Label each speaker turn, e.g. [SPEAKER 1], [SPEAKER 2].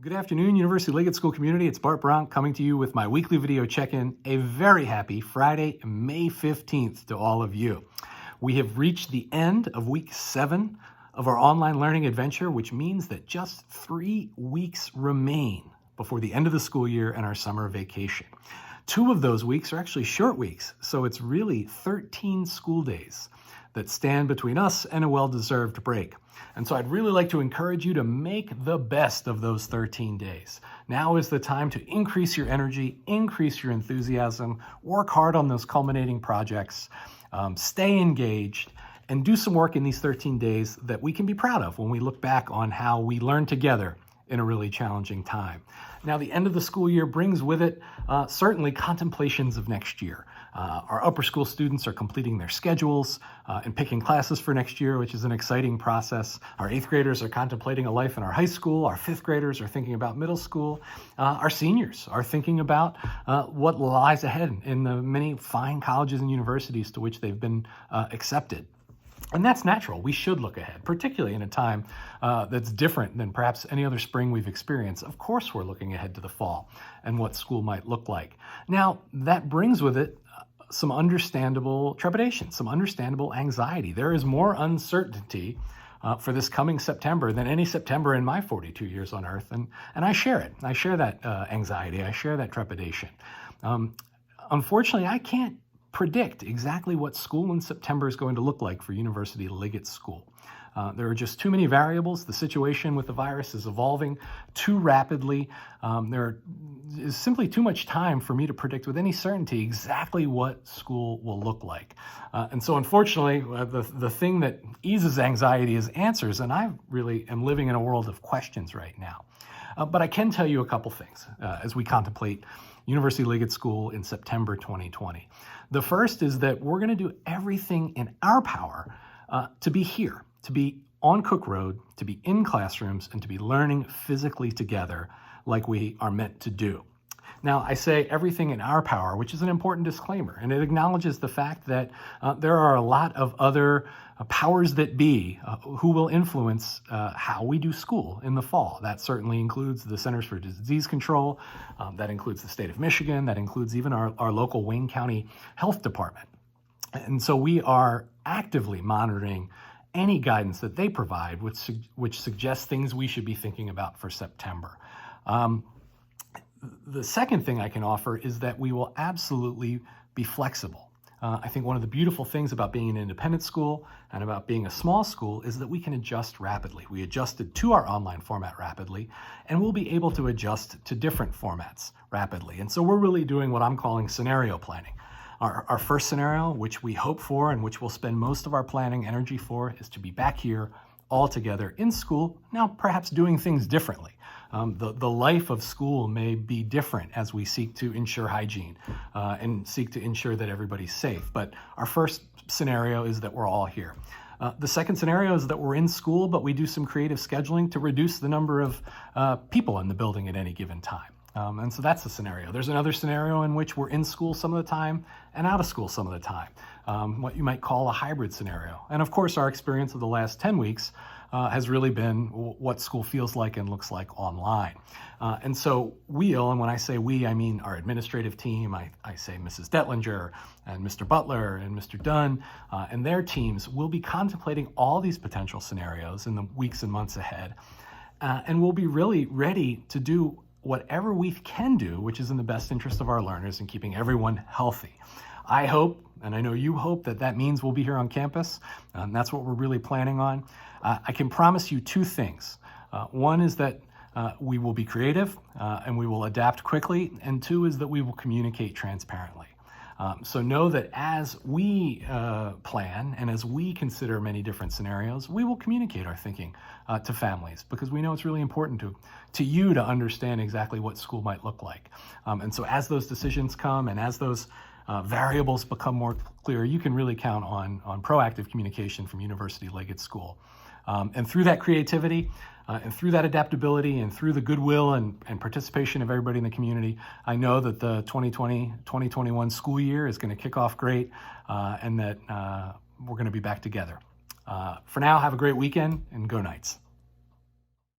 [SPEAKER 1] Good afternoon, University of Liggett School community. It's Bart Bronk coming to you with my weekly video check-in. A very happy Friday, May 15th to all of you. We have reached the end of week 7 of our online learning adventure, which means that just 3 weeks remain before the end of the school year and our summer vacation. 2 of those weeks are actually short weeks, so it's really 13 school days that stand between us and a well-deserved break. And so I'd really like to encourage you to make the best of those 13 days. Now is the time to increase your energy, increase your enthusiasm, work hard on those culminating projects, stay engaged, and do some work in these 13 days that we can be proud of when we look back on how we learned together in a really challenging time. Now, the end of the school year brings with it certainly contemplations of next year. Our upper school students are completing their schedules and picking classes for next year, which is an exciting process. Our 8th graders are contemplating a life in our high school. Our 5th graders are thinking about middle school. Our seniors are thinking about what lies ahead in the many fine colleges and universities to which they've been accepted. And that's natural. We should look ahead, particularly in a time that's different than perhaps any other spring we've experienced. Of course, we're looking ahead to the fall and what school might look like. Now, that brings with it some understandable trepidation, some understandable anxiety. There is more uncertainty for this coming September than any September in my 42 years on Earth, and I share it. I share that anxiety. I share that trepidation. Unfortunately, I can't predict exactly what school in September is going to look like for University Liggett School. There are just too many variables. The situation with the virus is evolving too rapidly. There is simply too much time for me to predict with any certainty exactly what school will look like. And so unfortunately, the thing that eases anxiety is answers, and I really am living in a world of questions right now. But I can tell you a couple things as we contemplate University Liggett School in September 2020. The first is that we're going to do everything in our power to be here, to be on Cook Road, to be in classrooms, and to be learning physically together like we are meant to do. Now, I say everything in our power, which is an important disclaimer, and it acknowledges the fact that there are a lot of other powers that be who will influence how we do school in the fall. That certainly includes the Centers for Disease Control, that includes the state of Michigan, that includes even our local Wayne County Health Department. And so we are actively monitoring any guidance that they provide, which suggests things we should be thinking about for September. The second thing I can offer is that we will absolutely be flexible. I think one of the beautiful things about being an independent school and about being a small school is that we can adjust rapidly. We adjusted to our online format rapidly, and we'll be able to adjust to different formats rapidly. And so we're really doing what I'm calling scenario planning. Our first scenario, which we hope for and which we'll spend most of our planning energy for, is to be back here all together in school, now perhaps doing things differently. The life of school may be different as we seek to ensure hygiene and seek to ensure that everybody's safe. But our first scenario is that we're all here. The second scenario is that we're in school, but we do some creative scheduling to reduce the number of people in the building at any given time. And so that's the scenario. There's another scenario in which we're in school some of the time and out of school some of the time, what you might call a hybrid scenario. And of course, our experience of the last 10 weeks has really been what school feels like and looks like online. And so and when I say we, I mean our administrative team. I say Mrs. Detlinger and Mr. Butler and Mr. Dunn and their teams will be contemplating all these potential scenarios in the weeks and months ahead. And we'll be really ready to do whatever we can do, which is in the best interest of our learners and keeping everyone healthy. I hope, and I know you hope, that means we'll be here on campus. That's what we're really planning on. I can promise you 2 things. One is that we will be creative and we will adapt quickly. And 2 is that we will communicate transparently. So know that as we plan and as we consider many different scenarios, we will communicate our thinking to families because we know it's really important to you to understand exactly what school might look like. And so as those decisions come and as those variables become more clear, you can really count on proactive communication from University Liggett School. And through that creativity, and through that adaptability and through the goodwill and participation of everybody in the community, I know that the 2020-2021 school year is going to kick off great and that we're going to be back together. For now, have a great weekend and go Knights.